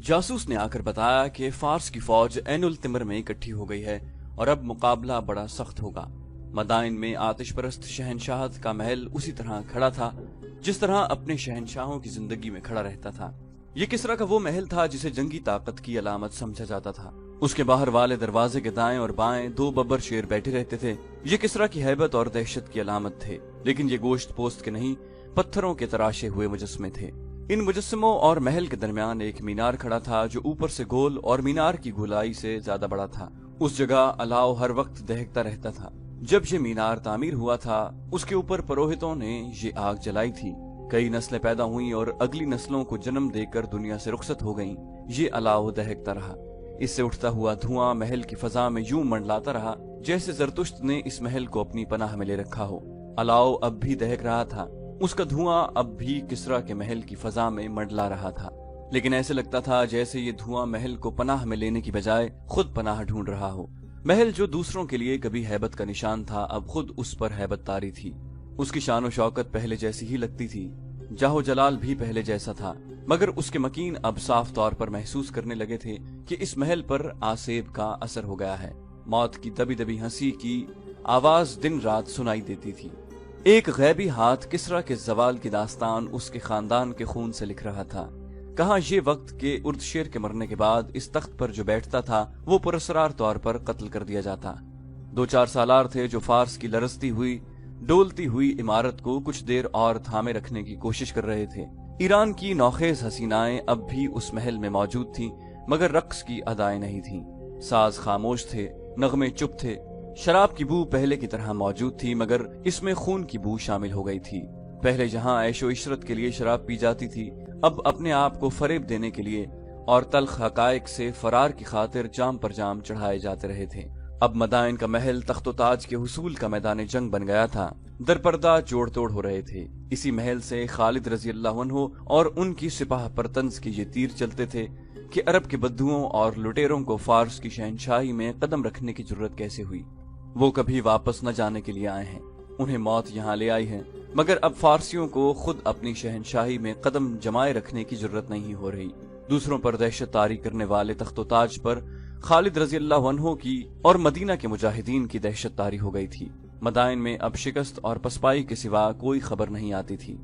जासूस ने आकर बताया कि फार्स की फौज ऐनुल तिमर में इकट्ठी हो गई है और अब मुकाबला बड़ा सख्त होगा। मदाइन में आतिश परस्त शहनशाह का महल उसी तरह खड़ा था जिस तरह अपने शहनशाहों की जिंदगी में खड़ा रहता था। ये किसरा का वो महल था जिसे जंगी ताकत की अलामत समझा जाता था। उसके बाहर वाले दरवाजे के दाएं और बाएं दो बब्बर शेर बैठे रहते थे। ये किसरा की हैबत और दहशत की अलामत थे, लेकिन ये गोश्त पोस्त के नहीं, पत्थरों के तराशे हुए मुजस्मे थे। इन मुजस्मों और महल के दरमियान एक मीनार खड़ा था जो ऊपर से गोल और मीनार की गोलाई से ज्यादा बड़ा था। उस जगह अलाव हर वक्त दहकता रहता था। जब ये मीनार तामीर हुआ था उसके ऊपर पुरोहितों ने ये आग जलाई थी। कई नस्लें पैदा हुई और अगली नस्लों को जन्म देकर दुनिया से रुखसत हो गईं। ये अलाव दहकता रहा। इससे उठता हुआ धुआं महल की फजा में यूं मंडलाता रहा जैसे जरतुश्त ने इस महल को अपनी पनाह में ले रखा हो। अलाव अब भी दहक रहा था। उसका धुआं अब भी किसरा के महल की फजा में मंडला रहा था, लेकिन ऐसे लगता था जैसे ये धुआं महल को पनाह में लेने की बजाय खुद पनाह ढूंढ रहा हो। महल जो दूसरों के लिए कभी हैबत का निशान था अब खुद उस पर हैबत तारी थी। उसकी शान शौकत पहले जैसी ही लगती थी, जाहो जलाल भी पहले जैसा था, मगर उसके मकीन अब साफ तौर पर महसूस करने लगे थे कि इस महल पर आसेब का असर हो गया है। मौत की दबी दबी हंसी की आवाज दिन रात सुनाई देती थी। एक गैबी हाथ किसरा के जवाल की दास्तान उसके खानदान के खून से लिख रहा था। कहाँ ये वक्त के उर्दशेर के मरने के बाद इस तख्त पर जो बैठता था वो पुरस्रार तौर पर कत्ल कर दिया जाता। 2-4 सालार थे जो फार्स की लरजती हुई डोलती हुई इमारत को कुछ देर और थामे रखने की कोशिश कर रहे थे। ईरान की नौखेज हसीनाएं अब भी उस महल में मौजूद थीं, मगर रक्स की अदाएं नहीं थीं। साज खामोश थे, नगमे चुप थे। शराब की बू पहले की तरह मौजूद थी, मगर इसमें खून की बू शामिल हो गई थी। पहले जहां ऐशो इशरत के लिए शराब पी जाती थी, अब अपने आप को फरेब देने के लिए और तल्ख हकायक से फरार की खातिर जाम पर जाम चढ़ाए जाते रहे थे। अब मदाइन का महल तख्तो ताज के हुसूल का मैदान जंग बन गया था। दरपर्दा जोड़ तोड़ हो रहे थे। इसी महल से खालिद रजी अल्लाह अन्हु और उनकी सिपाह परतंज के ये तीर चलते थे कि अरब के बद्दुओं और लुटेरों को फार्स की शहनशाही में कदम रखने की जरूरत कैसे हुई। वो कभी वापस न जाने के लिए आए हैं, उन्हें मौत यहाँ ले आई है, मगर अब फारसियों को खुद अपनी शहनशाही में कदम जमाए रखने की जरूरत नहीं हो रही। दूसरों पर दहशत तारी करने वाले तख्तो ताज पर खालिद रजी अल्लाह अन्हु की और मदीना के मुजाहिदीन की दहशत तारी हो गई थी। मदाइन में अब शिकस्त और पसपाई के सिवा कोई खबर नहीं आती थी।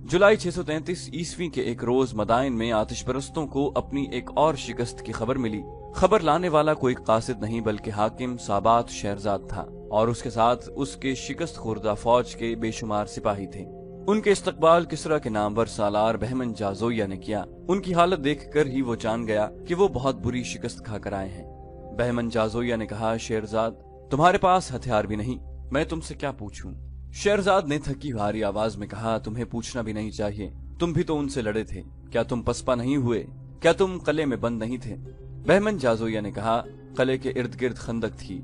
जुलाई 633 ईस्वी के एक रोज मदाइन में आतिश परस्तों को अपनी एक और शिकस्त की खबर मिली। खबर लाने वाला कोई कासिद नहीं बल्कि हाकिम साबात शहरजाद था और उसके साथ उसके शिकस्त खुर्दा फौज के बेशुमार सिपाही थे। उनके इस्तकबाल किसरा के नामवर सालार बहमन जाजोया ने किया। उनकी हालत देखकर ही वो जान गया कि वो बहुत बुरी शिकस्त खाकर आए हैं। बहमन जाजोया ने कहा, शेरजाद तुम्हारे पास हथियार भी नहीं, मैं तुमसे क्या पूछूं? शेरजाद ने थकी भारी आवाज में कहा, तुम्हें पूछना भी नहीं चाहिए, तुम भी तो उनसे लड़े थे। क्या तुम पसपा नहीं हुए? क्या तुम कले में बंद नहीं थे? बहमन जाजोया ने कहा, कले के इर्द गिर्द खंदक थी,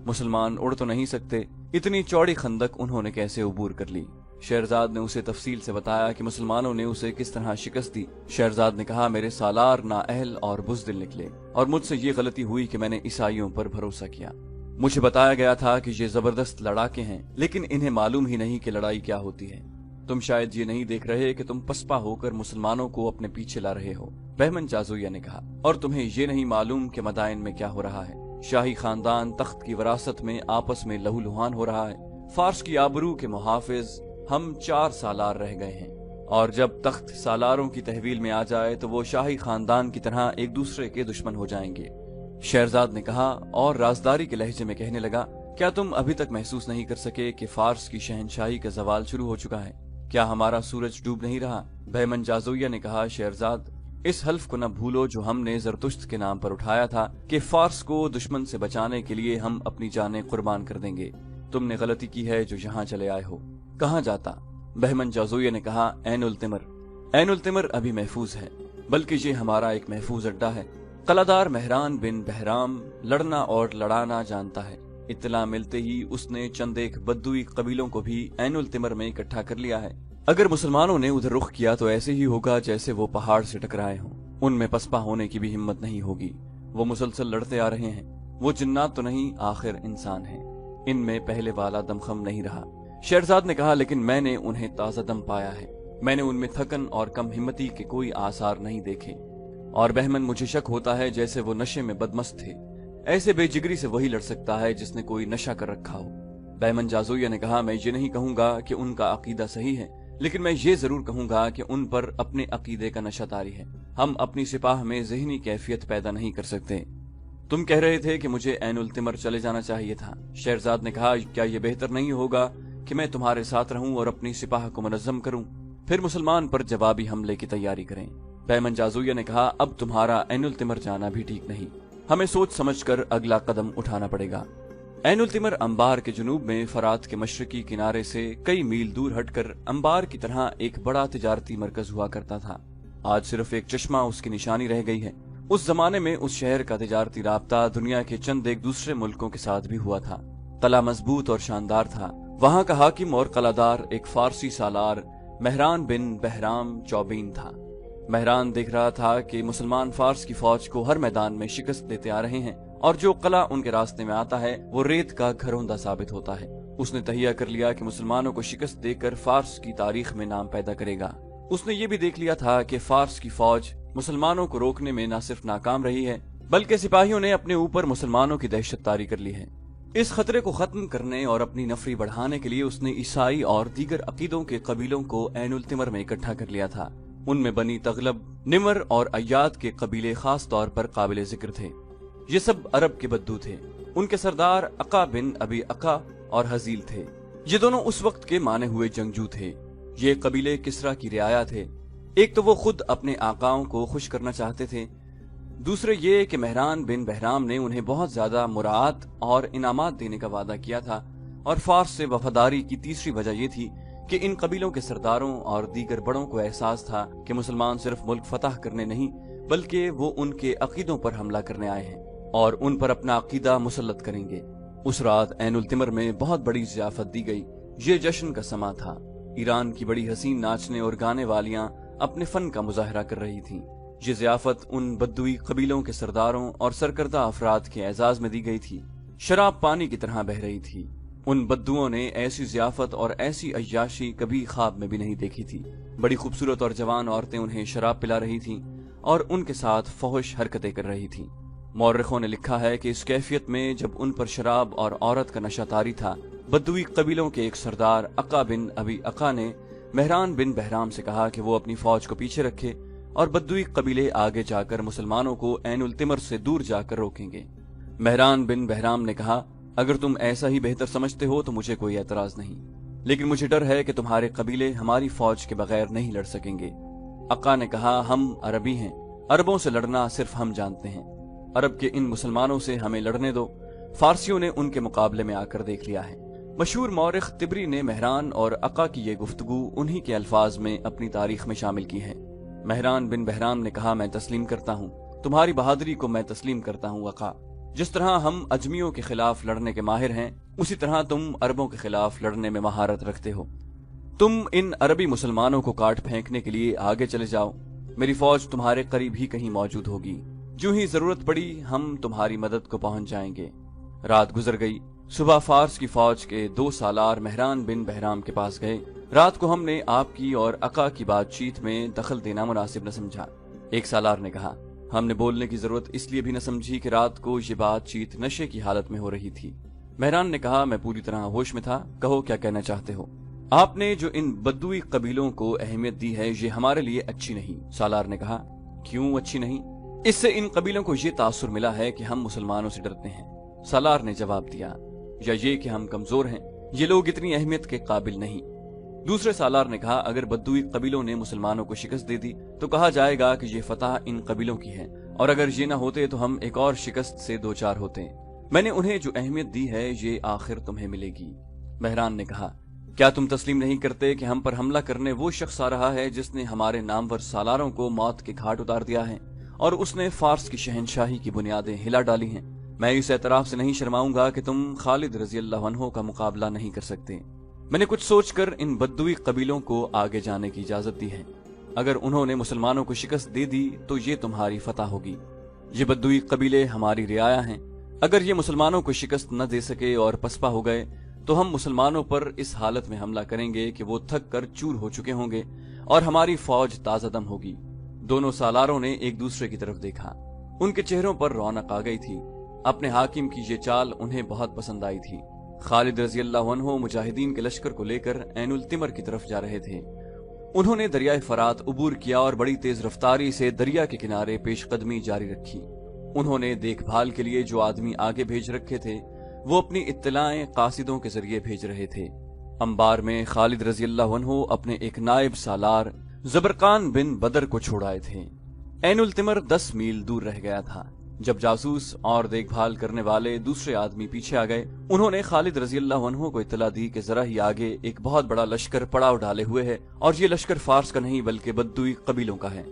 मुसलमान उड़ तो नहीं सकते, इतनी चौड़ी खंदक उन्होंने कैसे उबूर कर ली? शेरजाद ने उसे तफसील से बताया कि मुसलमानों ने उसे किस तरह शिकस्त दी। शेरजाद ने कहा, मेरे सालार नाअहल और बुज़दिल निकले और मुझसे ये गलती हुई कि मैंने ईसाइयों पर भरोसा किया। मुझे बताया गया था कि ये जबरदस्त लड़ाके हैं, लेकिन इन्हें मालूम ही नहीं कि लड़ाई क्या होती है। तुम शायद ये नहीं देख रहे कि तुम पसपा होकर मुसलमानों को अपने पीछे ला रहे हो, बहमन जाजोया ने कहा, और तुम्हें ये नहीं मालूम कि मदाइन में क्या हो रहा है। शाही खानदान तख्त की विरासत में आपस में लहूलुहान हो रहा है। फार्स की आबरू के मुहाफिज हम 4 सालार रह गए हैं, और जब तख्त सालारों की तहवील में आ जाए तो वो शाही खानदान की तरह एक दूसरे के दुश्मन हो जाएंगे। शेरजाद ने कहा और राजदारी के लहजे में कहने लगा, क्या तुम अभी तक महसूस नहीं कर सके कि फार्स की शहनशाही का जवाल शुरू हो चुका है? क्या हमारा सूरज डूब नहीं रहा? बहमन जाजोया ने कहा, शेरजाद इस हल्फ को न भूलो जो हमने जरतुश्त के नाम पर उठाया था कि फार्स को दुश्मन से बचाने के लिए हम अपनी जानें कुर्बान कर देंगे। तुमने गलती की है जो यहाँ चले आए हो। कहाँ जाता? बहमन जाजोया ने कहा, ऐनुल तिमर। ऐनुल तिमर अभी महफूज है, बल्कि ये हमारा एक महफूज अड्डा है। कलादार मेहरान बिन बहराम लड़ना और लड़ाना जानता है। इत्तला मिलते ही उसने चंद एक बद्दुई कबीलों को भी ऐनुल तिमर में इकट्ठा कर लिया है। अगर मुसलमानों ने उधर रुख किया तो ऐसे ही होगा जैसे वो पहाड़ से टकराए हों। उनमें पसपा होने की भी हिम्मत नहीं होगी। वो मुसलसल लड़ते आ रहे हैं। वो जिन्नात तो नहीं, आखिर इंसान हैं। इनमें पहले वाला दमखम नहीं रहा। शेरजाद ने कहा, लेकिन मैंने उन्हें ताजा दम पाया है। मैंने उनमें थकन और कम हिम्मती के कोई आसार नहीं देखे, और बहमन मुझे शक होता है जैसे वो नशे में बदमस्त थे। ऐसे बेजिगरी से वही लड़ सकता है जिसने कोई नशा कर रखा हो। बहमन जाज़ोया ने कहा, मैं ये नहीं कहूंगा कि उनका अकीदा सही है, लेकिन मैं ये जरूर कहूंगा कि उन पर अपने अकीदे का नशा तारी है। हम अपनी सिपाह में ज़हनी कैफियत पैदा नहीं कर सकते। तुम कह रहे थे कि मुझे ऐनुल तिमर चले जाना चाहिए था। शेरजाद ने कहा, क्या यह बेहतर नहीं होगा कि मैं तुम्हारे साथ रहूं और अपनी सिपाह को मुनज़्ज़म करूं, फिर मुसलमान पर जवाबी हमले की तैयारी करें। बहमन जाज़ोया ने कहा, अब तुम्हारा ऐनुल तिमर जाना भी ठीक नहीं, हमें सोच समझकर अगला कदम उठाना पड़ेगा। ऐनुल तिमर अंबार के जुनूब में फरात के मशरकी किनारे से कई मील दूर हटकर अंबार की तरह एक बड़ा तिजारती मरकज हुआ करता था। आज सिर्फ एक चश्मा उसकी निशानी रह गई है। उस जमाने में उस शहर का तिजारती राब्ता दुनिया के चंद एक दूसरे मुल्कों के साथ भी हुआ था। तला मजबूत और शानदार था। वहाँ का हाकिम और कलादार एक फारसी सालार मेहरान बिन बहराम चौबीन था। मेहरान देख रहा था कि मुसलमान फारस की फौज को हर मैदान में शिकस्त देते आ रहे हैं और जो कला उनके रास्ते में आता है वो रेत का घरौंदा साबित होता है। उसने तहिया कर लिया कि मुसलमानों को शिकस्त देकर फारस की तारीख में नाम पैदा करेगा। उसने ये भी देख लिया था कि फारस की फौज मुसलमानों को रोकने में न सिर्फ नाकाम रही है, बल्कि सिपाहियों ने अपने ऊपर मुसलमानों की दहशत तारी कर ली है। इस खतरे को खत्म करने और अपनी नफरी बढ़ाने के लिए उसने ईसाई और दीगर अकीदों के कबीलों को ऐनुल तिमर में इकट्ठा कर लिया था। उनमें बनी तगलब, निमर और अय्याद के कबीले खास तौर पर काबिल जिक्र थे। ये सब अरब के बद्दू थे। उनके सरदार अका बिन अबी अका और हजील थे। ये दोनों उस वक्त के माने हुए जंगजू थे। ये कबीले किसरा की रियाया थे। एक तो वो खुद अपने आकाओं को खुश करना चाहते थे, दूसरे ये कि मेहरान बिन बहराम ने उन्हें बहुत ज्यादा मुराद और इनामात देने का वादा किया था। और फारस से वफादारी की तीसरी वजह यह थी कि इन कबीलों के सरदारों और दीगर बड़ों को एहसास था कि मुसलमान सिर्फ मुल्क फतह करने नहीं, बल्कि वो उनके अकीदों पर हमला करने आए हैं और उन पर अपना अकीदा मुसल्लत करेंगे। उस रात ऐनुल तिमर में बहुत बड़ी ज़ियाफत दी गई। ये जश्न का समा था। ईरान की बड़ी हसीन नाचने और गाने वालियां अपने फन का मुजाहरा कर रही थीं। ये ज़ियाफत उन बद्दुई कबीलों के सरदारों और सरकर्दा अफराद के एजाज में दी गई थी। शराब पानी की तरह बह रही थी। उन बद्दुओं ने ऐसी ज़ियाफत और ऐसी अय्याशी कभी ख्वाब में भी नहीं देखी थी। बड़ी खूबसूरत और जवान औरतें उन्हें शराब पिला रही थीं और उनके साथ फहुश हरकतें कर रही थीं। मौर्रिखों ने लिखा है कि इस कैफियत में जब उन पर शराब और औरत का नशा तारी था, बद्दुई कबीलों के एक सरदार अका बिन अबी अका ने मेहरान बिन बहराम से कहा कि वो अपनी फौज को पीछे रखे और बद्दुई कबीले आगे जाकर मुसलमानों को ऐनुल तिमर से दूर जाकर रोकेंगे। मेहरान बिन बहराम ने कहा, अगर तुम ऐसा ही बेहतर समझते हो तो मुझे कोई एतराज नहीं, लेकिन मुझे डर है कि तुम्हारे कबीले हमारी फौज के बगैर नहीं लड़ सकेंगे। अका ने कहा, हम अरबी हैं, अरबों से लड़ना सिर्फ हम जानते हैं। अरब के इन मुसलमानों से हमें लड़ने दो। फारसियों ने उनके मुकाबले में आकर देख लिया है। मशहूर मौरिख तिबरी ने मेहरान और अका की ये गुफ्तगू उन्हीं के अल्फाज में अपनी तारीख में शामिल की है। मेहरान बिन बहराम ने कहा, मैं तस्लीम करता हूँ, तुम्हारी बहादुरी को मैं तस्लीम करता हूँ अका। जिस तरह हम अजमियों के खिलाफ लड़ने के माहिर हैं, उसी तरह तुम अरबों के खिलाफ लड़ने में महारत रखते हो। तुम इन अरबी मुसलमानों को काट फेंकने के लिए आगे चले जाओ। मेरी फौज तुम्हारे करीब ही कहीं मौजूद होगी। जो ही जरूरत पड़ी हम तुम्हारी मदद को पहुंच जाएंगे। रात गुजर गई। सुबह फारस की फौज के 2 सालार मेहरान बिन बहराम के पास गए। रात को हमने आपकी और अका की बातचीत में दखल देना मुनासिब न समझा। एक सालार ने कहा, हमने बोलने की जरूरत इसलिए भी न समझी कि रात को ये बातचीत नशे की हालत में हो रही थी। मेहरान ने कहा, मैं पूरी तरह होश में था, कहो क्या कहना चाहते हो। आपने जो इन बद्दुई कबीलों को अहमियत दी है ये हमारे लिए अच्छी नहीं। सालार ने कहा, क्यों अच्छी नहीं? इससे इन कबीलों को ये तासुर मिला है कि हम मुसलमानों से डरते हैं। सालार ने जवाब दिया, या ये कि हम कमजोर हैं, ये लोग इतनी अहमियत के काबिल नहीं। दूसरे सालार ने कहा, अगर बद्दुई कबीलों ने मुसलमानों को शिकस्त दे दी तो कहा जाएगा कि ये फतह इन कबीलों की है, और अगर ये न होते तो हम एक और शिकस्त से 2-4 होते। मैंने उन्हें जो अहमियत दी है ये आखिर तुम्हें मिलेगी। मेहरान ने कहा, क्या तुम तस्लीम नहीं करते कि हम पर हमला करने वो शख्स आ रहा है जिसने हमारे नामवर सालारों को मौत के घाट उतार दिया है और उसने फारस की शहनशाही की बुनियादें हिला डाली हैं। मैं इस एतराफ से नहीं शर्माऊंगा कि तुम खालिद रजी अल्लाह अन्हु का मुकाबला नहीं कर सकते। मैंने कुछ सोचकर इन बद्दुई कबीलों को आगे जाने की इजाजत दी है। अगर उन्होंने मुसलमानों को शिकस्त दे दी तो ये तुम्हारी फतह होगी। ये बद्दुई कबीले हमारी रियाया हैं। अगर ये मुसलमानों को शिकस्त न दे सके और पसपा हो गए तो हम मुसलमानों पर इस हालत में हमला करेंगे कि वो थक कर चूर हो चुके होंगे और हमारी फौज ताजा दम होगी। دونوں سالاروں نے ایک دوسرے کی طرف دیکھا، ان کے چہروں پر رونق آ گئی تھی۔ اپنے حاکم کی یہ چال انہیں بہت پسند آئی تھی۔ خالد رضی اللہ عنہ مجاہدین کے لشکر کو لے کر عین التمر کی طرف جا رہے تھے۔ انہوں نے دریائے فرات عبور کیا اور بڑی تیز رفتاری سے دریا کے کنارے پیش قدمی جاری رکھی۔ انہوں نے دیکھ بھال کے لیے جو آدمی آگے بھیج رکھے تھے وہ اپنی اطلاعیں قاصدوں کے ذریعے بھیج رہے تھے۔ انبار میں خالد رضی اللہ عنہ اپنے ایک نائب سالار زبرقان بن بدر کو چھوڑ آئے تھے۔ عین التمر 10 میل دور رہ گیا تھا۔ جب جاسوس اور دیکھ بھال کرنے والے دوسرے آدمی پیچھے آ گئے، انہوں نے خالد رضی اللہ عنہ کو اطلاع دی کہ ذرا ہی آگے ایک بہت بڑا لشکر پڑاؤ ڈالے ہوئے ہے، اور یہ لشکر فارس کا نہیں بلکہ بدوی قبیلوں کا ہے۔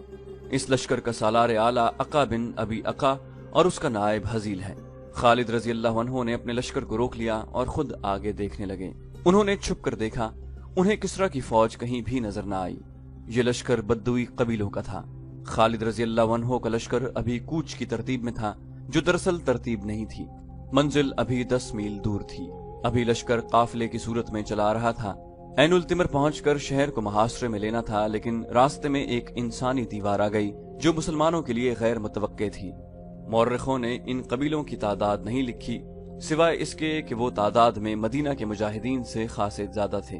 اس لشکر کا سالار اعلیٰ عقا بن ابی عقا اور اس کا نائب حزیل ہے۔ خالد رضی اللہ عنہ نے اپنے لشکر کو روک لیا اور خود آگے دیکھنے لگے۔ انہوں نے چھپ کر دیکھا، انہیں کسرا کی فوج کہیں بھی نظر نہ آئی۔ یہ لشکر بدوی قبیلوں کا تھا۔ خالد رضی اللہ عنہ کا لشکر ابھی کوچ کی ترتیب میں تھا، جو دراصل ترتیب نہیں تھی۔ منزل ابھی 10 میل دور تھی۔ ابھی لشکر قافلے کی صورت میں چلا رہا تھا۔ عین التمر پہنچ کر شہر کو محاصرے میں لینا تھا، لیکن راستے میں ایک انسانی دیوار آ گئی جو مسلمانوں کے لیے غیر متوقع تھی۔ مورخوں نے ان قبیلوں کی تعداد نہیں لکھی، سوائے اس کے کہ وہ تعداد میں مدینہ کے مجاہدین سے خاصے زیادہ تھے۔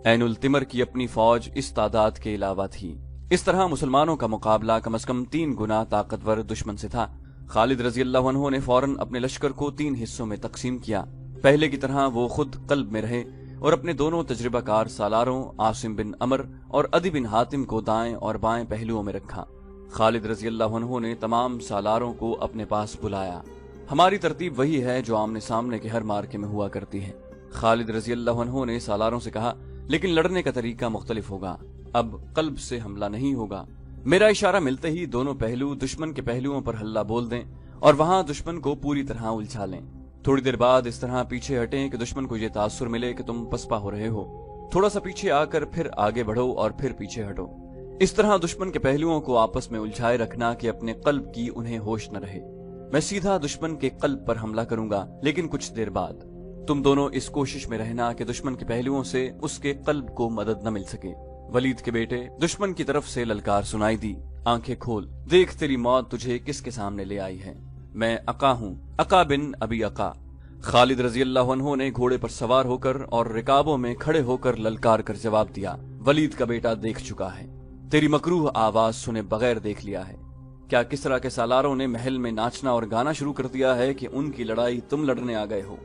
عین التمر کی اپنی فوج اس تعداد کے علاوہ تھی۔ اس طرح مسلمانوں کا مقابلہ کم از کم 3 گنا طاقتور دشمن سے تھا۔ خالد رضی اللہ عنہ نے فوراً اپنے لشکر کو 3 حصوں میں تقسیم کیا۔ پہلے کی طرح وہ خود قلب میں رہے اور اپنے دونوں تجربہ کار سالاروں عاصم بن عمر اور عدی بن حاتم کو دائیں اور بائیں پہلوؤں میں رکھا۔ خالد رضی اللہ عنہ نے تمام سالاروں کو اپنے پاس بلایا۔ ہماری ترتیب وہی ہے جو آمنے سامنے کے ہر مارکے میں ہوا کرتی ہے، خالد رضی اللہ عنہ نے سالاروں سے کہا، لیکن لڑنے کا طریقہ مختلف ہوگا۔ اب قلب سے حملہ نہیں ہوگا۔ میرا اشارہ ملتے ہی دونوں پہلو دشمن کے پہلوؤں پر حلہ بول دیں اور وہاں دشمن کو پوری طرح الجھا لیں۔ تھوڑی دیر بعد اس طرح پیچھے ہٹیں کہ دشمن کو یہ تاثر ملے کہ تم پسپا ہو رہے ہو۔ تھوڑا سا پیچھے آ کر پھر آگے بڑھو اور پھر پیچھے ہٹو۔ اس طرح دشمن کے پہلوؤں کو آپس میں الجھائے رکھنا کہ اپنے قلب کی انہیں ہوش نہ رہے۔ میں سیدھا دشمن کے قلب پر حملہ کروں گا، لیکن کچھ دیر بعد تم دونوں اس کوشش میں رہنا کہ دشمن کے پہلوؤں سے اس کے قلب کو مدد نہ مل سکے۔ ولید کے بیٹے، دشمن کی طرف سے للکار سنائی دی، آنکھیں کھول، دیکھ تیری موت تجھے کس کے سامنے لے آئی ہے۔ میں عقا ہوں، عقا بن ابی عقا۔ خالد رضی اللہ عنہ نے گھوڑے پر سوار ہو کر اور رکابوں میں کھڑے ہو کر للکار کر جواب دیا، ولید کا بیٹا دیکھ چکا ہے، تیری مکروہ آواز سنے بغیر دیکھ لیا ہے۔ کیا کسرا کے سالاروں نے محل میں ناچنا اور گانا شروع کر دیا ہے کہ ان کی لڑائی تم لڑنے آ گئے ہو؟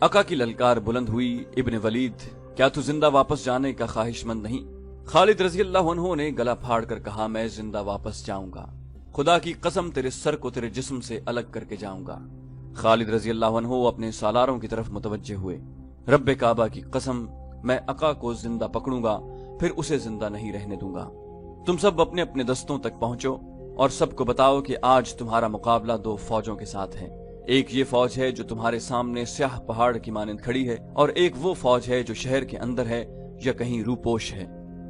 عقا کی للکار بلند ہوئی، ابن ولید، کیا تو زندہ واپس جانے کا خواہش مند نہیں؟ خالد رضی اللہ عنہ نے گلا پھاڑ کر کہا، میں زندہ واپس جاؤں گا، خدا کی قسم تیرے سر کو تیرے جسم سے الگ کر کے جاؤں گا۔ خالد رضی اللہ عنہ اپنے سالاروں کی طرف متوجہ ہوئے، رب کعبہ کی قسم، میں عقا کو زندہ پکڑوں گا، پھر اسے زندہ نہیں رہنے دوں گا۔ تم سب اپنے اپنے دستوں تک پہنچو اور سب کو بتاؤ کہ آج تمہارا مقابلہ 2 فوجوں کے ساتھ ہے۔ ایک یہ فوج ہے جو تمہارے سامنے سیاہ پہاڑ کی مانند کھڑی ہے، اور ایک وہ فوج ہے جو شہر کے اندر ہے یا کہیں روپوش ہے،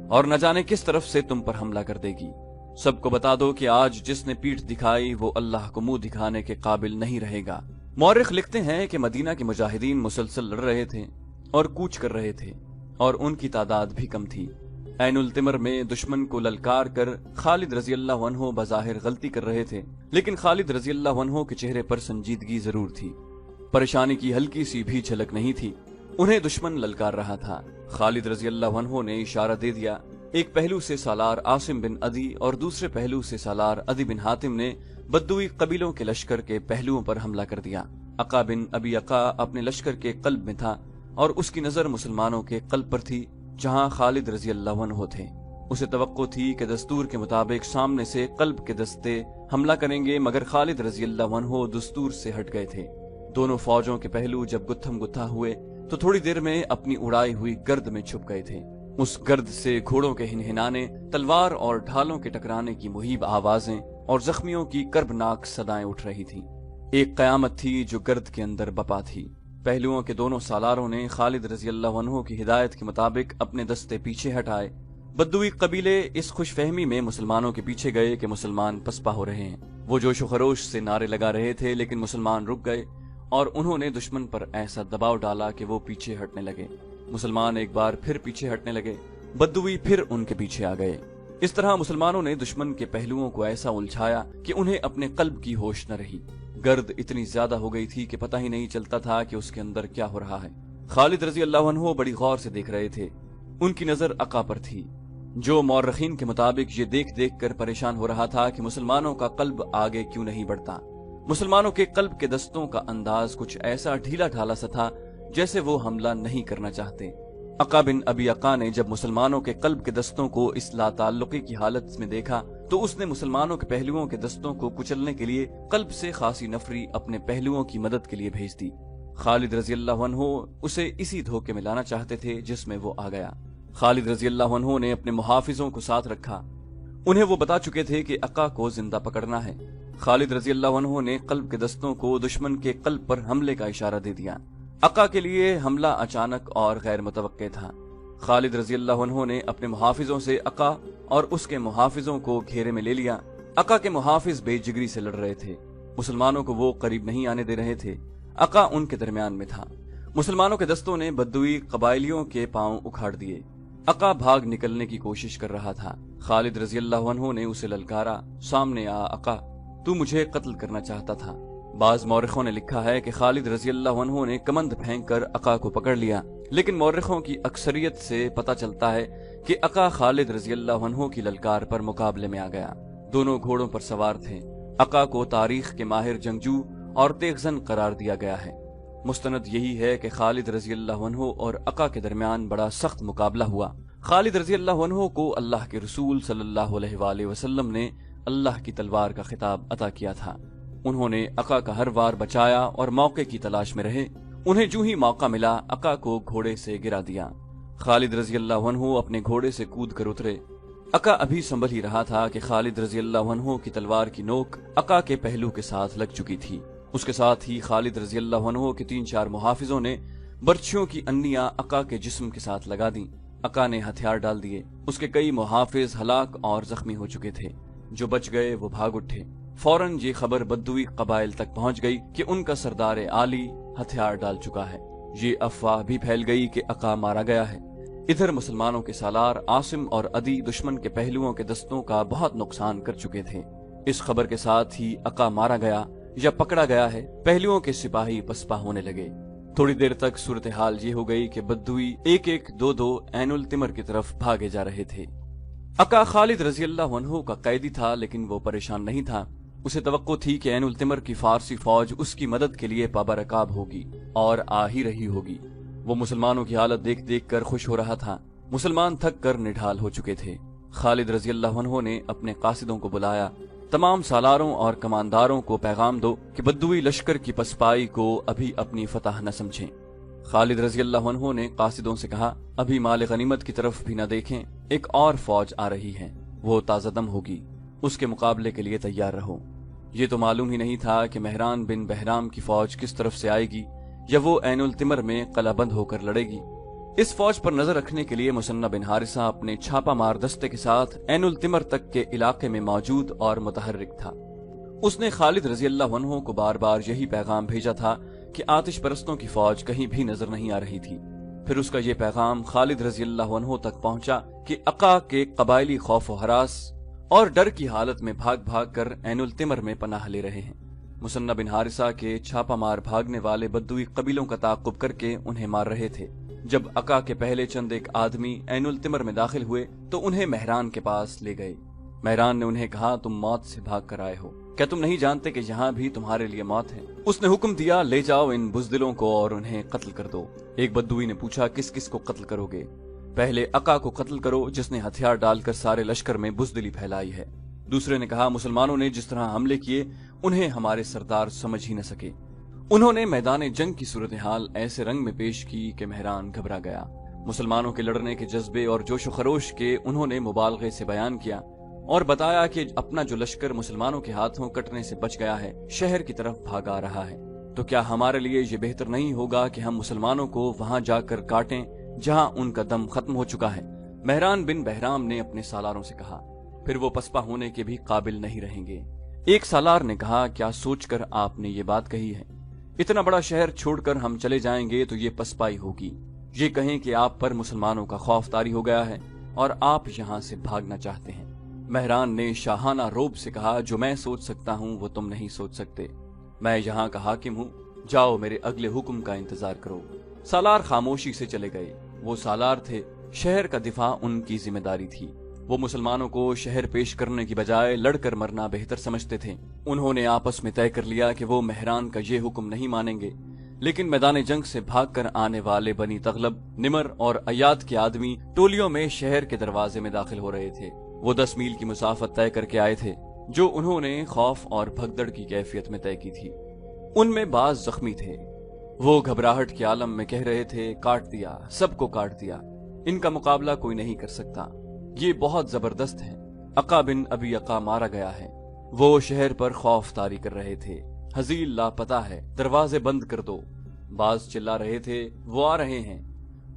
اور نہ جانے کس طرف سے تم پر حملہ کر دے گی۔ سب کو بتا دو کہ آج جس نے پیٹھ دکھائی وہ اللہ کو منہ دکھانے کے قابل نہیں رہے گا۔ مورخ لکھتے ہیں کہ مدینہ کے مجاہدین مسلسل لڑ رہے تھے اور کوچ کر رہے تھے، اور ان کی تعداد بھی کم تھی۔ عین التمر میں دشمن کو للکار کر خالد رضی اللہ عنہ بظاہر غلطی کر رہے تھے، لیکن خالد رضی اللہ عنہ کے چہرے پر سنجیدگی ضرور تھی، پریشانی کی ہلکی سی بھی جھلک نہیں تھی۔ انہیں دشمن للکار رہا تھا۔ خالد رضی اللہ عنہ نے اشارہ دے دیا۔ ایک پہلو سے سالار عاصم بن عدی اور دوسرے پہلو سے سالار عدی بن حاتم نے بدوی قبیلوں کے لشکر کے پہلوؤں پر حملہ کر دیا۔ عقا بن ابی عقا اپنے لشکر کے قلب میں تھا اور اس کی نظر مسلمانوں کے قلب پر تھی جہاں خالد رضی اللہ عنہ تھے۔ اسے توقع تھی کہ دستور کے مطابق سامنے سے قلب کے دستے حملہ کریں گے، مگر خالد رضی اللہ عنہ دستور سے ہٹ گئے تھے۔ دونوں فوجوں کے پہلو جب گتھم گتھا ہوئے تو تھوڑی دیر میں اپنی اڑائی ہوئی گرد میں چھپ گئے تھے۔ اس گرد سے گھوڑوں کے ہنہنانے، تلوار اور ڈھالوں کے ٹکرانے کی مہیب آوازیں اور زخمیوں کی کربناک صدائیں اٹھ رہی تھیں۔ ایک قیامت تھی جو گرد کے اندر بپا تھی۔ پہلوؤں کے دونوں سالاروں نے خالد رضی اللہ عنہ کی ہدایت کے مطابق اپنے دستے پیچھے ہٹائے۔ بدوی قبیلے اس خوش فہمی میں مسلمانوں کے پیچھے گئے کہ مسلمان پسپا ہو رہے ہیں۔ وہ جوش و خروش سے نعرے لگا رہے تھے، لیکن مسلمان رک گئے اور انہوں نے دشمن پر ایسا دباؤ ڈالا کہ وہ پیچھے ہٹنے لگے۔ مسلمان ایک بار پھر پیچھے ہٹنے لگے، بدوی پھر ان کے پیچھے آ گئے۔ इस तरह मुसलमानों ने दुश्मन के पहलुओं को ऐसा उलझाया कि उन्हें अपने कल्ब की होश न रही। गर्द इतनी ज्यादा हो गई थी कि पता ही नहीं चलता था कि उसके अंदर क्या हो रहा है। खालिद रजी अल्लाह अन्हु बड़ी गौर से देख रहे थे। उनकी नजर अका पर थी, जो मौर्रखीन के मुताबिक ये देख देख कर परेशान हो रहा था कि मुसलमानों का कल्ब आगे क्यों नहीं बढ़ता। मुसलमानों के कल्ब के दस्तों का अंदाज कुछ ऐसा ढीला ढाला सा था जैसे वो हमला नहीं करना चाहते। अका बिन अबी अका ने जब मुसलमानों के कल्ब के दस्तों को इस लाताल्लुकी की हालत में देखा तो उसने मुसलमानों के पहलुओं के दस्तों को कुचलने के लिए कल्ब से खासी नफरी अपने पहलुओं की मदद के लिए भेज दी। खालिद रजी अल्लाह अन्हु उसे इसी धोखे में लाना चाहते थे जिसमें वो आ गया। खालिद रजी अल्लाह अन्हु ने अपने मुहाफिजों को साथ रखा। उन्हें वो बता चुके थे कि अका को जिंदा पकड़ना है। खालिद रजी अल्लाह अन्हु ने कल्ब के दस्तों को दुश्मन के कल्ब पर हमले का इशारा दे दिया। अका के लिए हमला अचानक और गैर मुतवक्के था। खालिद रजी अल्लाह अन्हु ने अपने मुहाफिजों से अका और उसके मुहाफिजों को घेरे में ले लिया। अका के मुहाफिज बेजिगरी से लड़ रहे थे। मुसलमानों को वो करीब नहीं आने दे रहे थे। अका उनके दरमियान में था। मुसलमानों के दस्तों ने बद्दुई कबाइलियों के पांव उखाड़ दिए। अका भाग निकलने की कोशिश कर रहा था। खालिद रजी अल्लाह अन्हु ने उसे ललकारा, सामने आ अका, तू मुझे कत्ल करना चाहता था। बाज मौरखों ने लिखा है कि खालिद रजी अल्लाह अन्हु ने कमंद फेंक कर अका को पकड़ लिया, लेकिन मौरखों की अक्सरियत से पता चलता है कि अका खालिद रजी अल्लाह अन्हु की ललकार पर मुकाबले में आ गया। दोनों घोड़ों पर सवार थे। अका को तारीख के माहिर जंगजू और तेगजन करार दिया गया है। मुस्तनद यही है कि खालिद रजी अल्लाह अन्हु और अका के दरमियान बड़ा सख्त मुकाबला हुआ। खालिद रजी अल्लाह अन्हु को अल्लाह के रसूल सल्लल्लाहु अलैहि वसल्लम ने अल्लाह की तलवार का खिताब अता किया था। उन्होंने अका का हर वार बचाया और मौके की तलाश में रहे। उन्हें जो ही मौका मिला अका को घोड़े से गिरा दिया। खालिद रजी अल्लाह अन्हु अपने घोड़े से कूद कर उतरे। अका अभी संभल ही रहा था कि खालिद रजी अल्लाह अन्हु की तलवार की नोक अका के पहलू के साथ लग चुकी थी। उसके साथ ही खालिद रजी अल्लाह अन्हु के 3-4 मुहाफिजों ने बर्छियों की अन्नियां अका के जिस्म के साथ लगा दी। अका ने हथियार डाल दिए। उसके कई मुहाफिज हलाक और जख्मी हो चुके थे। जो बच गए वो भाग उठे। फौरन ये खबर बद्दुई कबाइल तक पहुंच गई कि उनका सरदार आली हथियार डाल चुका है। ये अफवाह भी फैल गई कि अका मारा गया है। इधर मुसलमानों के सालार आसिम और अदी दुश्मन के पहलुओं के दस्तों का बहुत नुकसान कर चुके थे। इस खबर के साथ ही अका मारा गया या पकड़ा गया है, पहलुओं के सिपाही पसपा होने लगे। थोड़ी देर तक सूरत हाल ये हो गई कि बद्दुई 1-1, 2-2 ऐनुल तिमर की तरफ भागे जा रहे थे। अका खालिद रजी अल्लाह अन्हु का कैदी था, लेकिन वो परेशान नहीं था। उसे तवक्को थी कि ऐनुल तिमर की फारसी फौज उसकी मदद के लिए पाबरकाब होगी और आ ही रही होगी। वो मुसलमानों की हालत देख देख कर खुश हो रहा था। मुसलमान थक कर निढाल हो चुके थे। खालिद रजी अल्लाह अन्हु ने अपने कासिदों को बुलाया। तमाम सालारों और कमानदारों को पैगाम दो कि बद्दुई लश्कर की पसपाई को अभी अपनी फतह न समझें। खालिद रजी अल्लाह अन्हु ने कासिदों से कहा, अभी माल गनीमत की तरफ भी न देखें, एक और फौज आ रही है, वो ताज़ादम होगी, उसके मुकाबले के लिए तैयार रहो। ये तो मालूम ही नहीं था कि मेहरान बिन बहराम की फौज किस तरफ से आएगी या वो ऐनुल तिमर में कलाबंद होकर लड़ेगी। इस फौज पर नजर रखने के लिए मुसन्ना बिन हारिसा अपने छापा मार दस्ते के साथ ऐनुल तिमर तक के इलाके में मौजूद और मुतहर्रिक था। उसने खालिद रजी अल्लाह अन्हु को बार बार यही पैगाम भेजा था कि आतिश परस्तों की फौज कहीं भी नजर नहीं आ रही थी। फिर उसका ये पैगाम खालिद रजी अल्लाह अन्हु तक पहुंचा कि अका के कबायली खौफ हरास और डर की हालत में भाग भाग कर ऐनुल तिमर में पनाह ले रहे हैं। मुसन्ना बिन हारिसा के छापा मार भागने वाले बद्दुई कबीलों का ताक़ुब करके उन्हें मार रहे थे। जब अका के पहले चंद एक आदमी ऐनुल तिमर में दाखिल हुए तो उन्हें मेहरान के पास ले गए। मेहरान ने उन्हें कहा, तुम मौत से भाग कर आए हो, क्या तुम नहीं जानते कि यहाँ भी तुम्हारे लिए मौत है? उसने हुक्म दिया, ले जाओ इन बुज़दिलों को और उन्हें कत्ल कर दो। एक बद्दुई ने पूछा, किस किस को कत्ल करोगे? पहले अका को कत्ल करो जिसने हथियार डालकर सारे लश्कर में बुज़दिली फैलाई है। दूसरे ने कहा, मुसलमानों ने जिस तरह हमले किए उन्हें हमारे सरदार समझ ही न सके। उन्होंने मैदान जंग की सूरत हाल ऐसे रंग में पेश की कि मेहरान घबरा गया। मुसलमानों के लड़ने के जज्बे और जोश व खरोश के उन्होंने मुबालगे से बयान किया और बताया कि अपना जो लश्कर मुसलमानों के हाथों कटने से बच गया है, शहर की तरफ भागा रहा है, तो क्या हमारे लिए ये बेहतर नहीं होगा कि हम मुसलमानों को वहां जाकर काटें जहां उनका दम खत्म हो चुका है? मेहरान बिन बहराम ने अपने सालारों से कहा, फिर वो पसपा होने के भी काबिल नहीं रहेंगे। एक सालार ने कहा, क्या सोचकर आपने ये बात कही है? इतना बड़ा शहर छोड़कर हम चले जाएंगे तो ये पसपाई होगी। ये कहें कि आप पर मुसलमानों का खौफ तारी हो गया है और आप यहाँ से भागना चाहते हैं। مہران نے شاہانہ روب سے کہا، جو میں سوچ سکتا ہوں وہ تم نہیں سوچ سکتے، میں یہاں کا حاکم ہوں، جاؤ میرے اگلے حکم کا انتظار کرو۔ سالار خاموشی سے چلے گئے۔ وہ سالار تھے، شہر کا دفاع ان کی ذمہ داری تھی۔ وہ مسلمانوں کو شہر پیش کرنے کی بجائے لڑ کر مرنا بہتر سمجھتے تھے۔ انہوں نے آپس میں طے کر لیا کہ وہ مہران کا یہ حکم نہیں مانیں گے، لیکن میدان جنگ سے بھاگ کر آنے والے بنی تغلب، نمر اور ایاد کے آدمی ٹولیوں میں شہر کے دروازے میں داخل ہو رہے تھے۔ وہ 10 میل کی مسافت طے کر کے آئے تھے، جو انہوں نے خوف اور بھگدڑ کی کیفیت میں طے کی تھی۔ ان میں بعض زخمی تھے۔ وہ گھبراہٹ کے عالم میں کہہ رہے تھے، کاٹ دیا، سب کو کاٹ دیا، ان کا مقابلہ کوئی نہیں کر سکتا، یہ بہت زبردست ہے۔ عقا بن ابی عقا مارا گیا ہے۔ وہ شہر پر خوف طاری کر رہے تھے۔ حزیل لاپتہ ہے، دروازے بند کر دو۔ بعض چلا رہے تھے، وہ آ رہے ہیں۔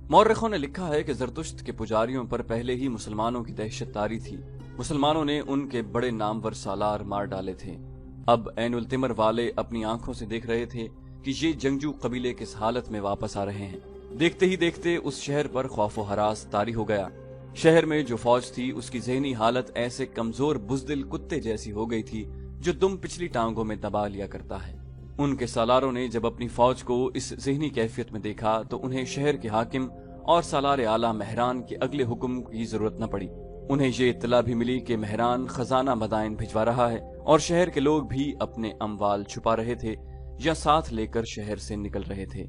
مورخوں نے لکھا ہے کہ زرتشت کے پجاریوں پر پہلے ہی مسلمانوں کی دہشت طاری تھی۔ مسلمانوں نے ان کے بڑے نامور سالار مار ڈالے تھے۔ اب عین التمر والے اپنی آنکھوں سے دیکھ رہے تھے کہ یہ جنگجو قبیلے کس حالت میں واپس آ رہے ہیں۔ دیکھتے ہی دیکھتے اس شہر پر خوف و ہراس طاری ہو گیا۔ شہر میں جو فوج تھی اس کی ذہنی حالت ایسے کمزور بزدل کتے جیسی ہو گئی تھی جو دم پچھلی ٹانگوں میں دبا لیا کرتا ہے۔ ان کے سالاروں نے جب اپنی فوج کو اس ذہنی کیفیت میں دیکھا تو انہیں شہر کے حاکم اور سالار اعلیٰ مہران کے اگلے حکم کی ضرورت نہ پڑی۔ انہیں یہ اطلاع بھی ملی کہ مہران خزانہ مدائن بھجوا رہا ہے اور شہر کے لوگ بھی اپنے اموال چھپا رہے تھے یا ساتھ لے کر شہر سے نکل رہے تھے۔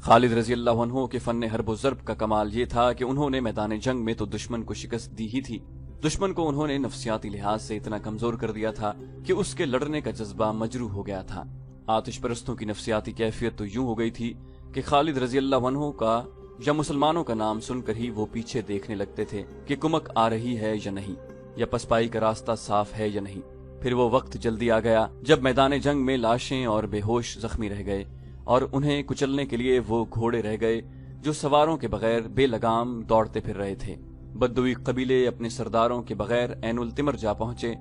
خالد رضی اللہ عنہ کے فن حرب و ضرب کا کمال یہ تھا کہ انہوں نے میدان جنگ میں تو دشمن کو شکست دی ہی تھی، دشمن کو انہوں نے نفسیاتی لحاظ سے اتنا کمزور کر دیا تھا کہ اس کے لڑنے کا جذبہ مجروح ہو گیا تھا۔ آتش پرستوں کی نفسیاتی کیفیت تو یوں ہو گئی تھی کہ خالد رضی اللہ عنہ کا یا مسلمانوں کا نام سن کر ہی وہ پیچھے دیکھنے لگتے تھے کہ کمک آ رہی ہے یا نہیں، یا پسپائی کا راستہ صاف ہے یا نہیں۔ پھر وہ وقت جلدی آ گیا جب میدان جنگ میں لاشیں اور بے ہوش زخمی رہ گئے، اور انہیں کچلنے کے لیے وہ گھوڑے رہ گئے جو سواروں کے بغیر بے لگام دوڑتے پھر رہے تھے۔ بدوی قبیلے اپنے سرداروں کے بغیر عین التمر جا پہنچے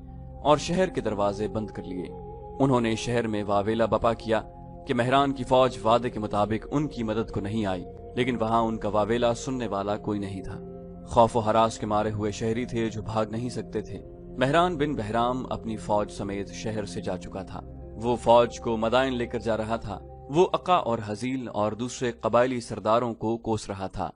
اور شہر کے دروازے بند کر لیے۔ انہوں نے شہر میں واویلا بپا کیا کہ مہران کی فوج وعدے کے مطابق ان کی مدد کو نہیں آئی، لیکن وہاں ان کا واویلا سننے والا کوئی نہیں تھا۔ خوف و ہراس کے مارے ہوئے شہری تھے جو بھاگ نہیں سکتے تھے۔ مہران بن بہرام اپنی فوج سمیت شہر سے جا چکا تھا۔ وہ فوج کو مدائن لے کر جا رہا تھا۔ وہ عقا اور حزیل اور دوسرے قبائلی سرداروں کو کوس رہا تھا۔